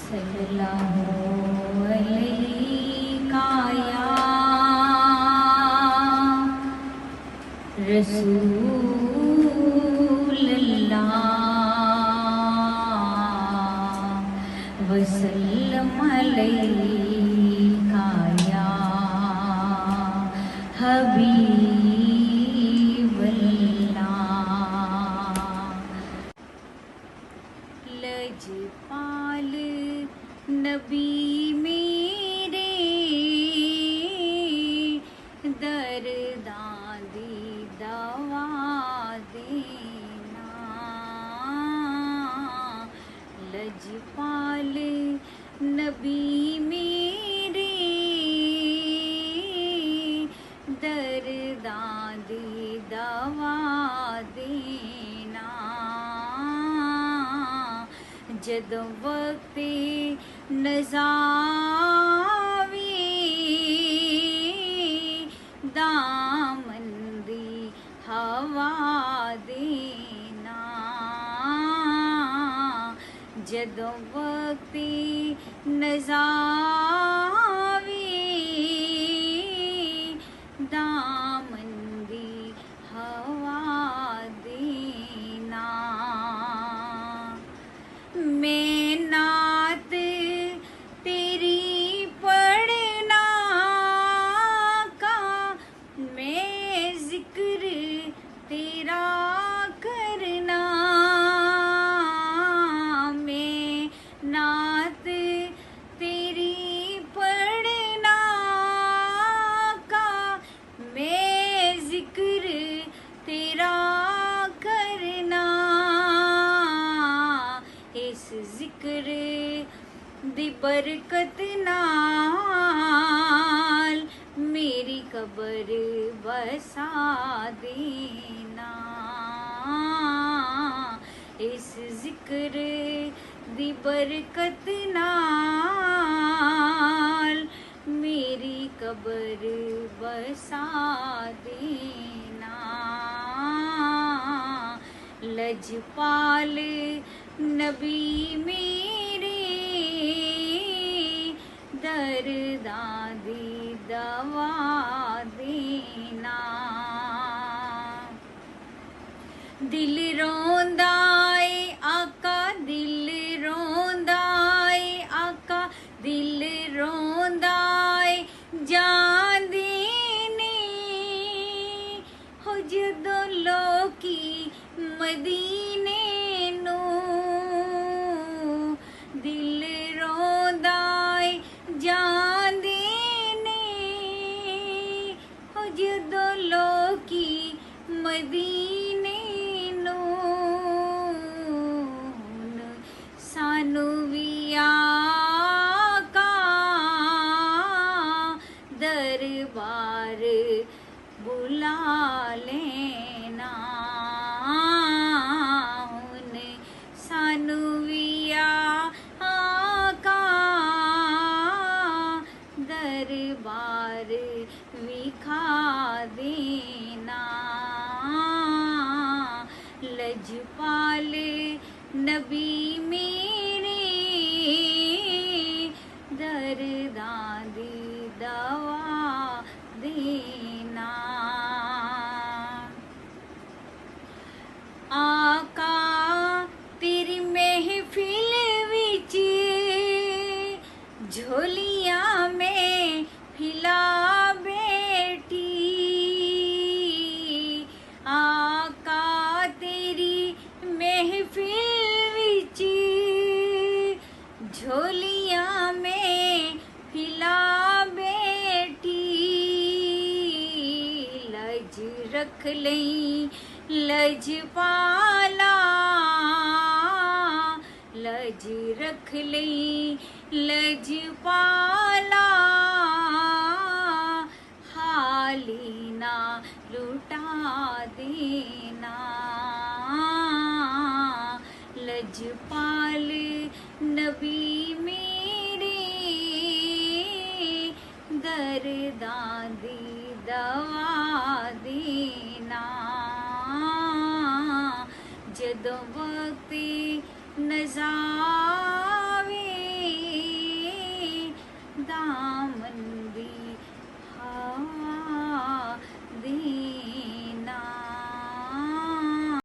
सल्लल्लाहु अलैका या रसूलल्लाह वसल्लम अलैका या हबीबल्लाह। लजपाल नबी मेरे दर्दादी दवा देना। लजपाल नबी मेरे दर्दादी दवा देना। जदों वक्ते नज़ावे दामन दी हवा देना। जदों वक्ते नज़ावे दामन दी हवा देना। मैं नात तेरी पढ़ना का, मैं जिक्र तेरा करना। मैं नात तेरी पढ़ना का, मैं जिक्र तेरा करना। इस जिक्र दी बरकत नाल मेरी कबर बसा देना। इस जिक्र दी बरकत नाल मेरी कबर बसा देना। लजपाल नबी मेरे दर्दादी दवा देना। दिल रोंदा ए आका, दिल रोंदा ए आका, दिल रोंदा ए जांदे ने हो जदों लोकी मदीने नू। दिल रोंदा ए जांदे ने हो जदों लोकी मदीने नू। सानू भी आका दरबार बुला लेना। हुन सानू भी आका दरबार विखा देना। लजपाल नबी मेरे दर्दादी दवा देना। आका तेरी महफिल विच झोलियां में फिला बैठी। आका तेरी महफिल विच झोलियां में फिला बैठी। लज रख लई लजपाला, लज रख लई लजपाला। हाली ना लुटा देना। लजपाल नबी मेरे दर्दादी दवा देना। जदों वक्त नज़ारे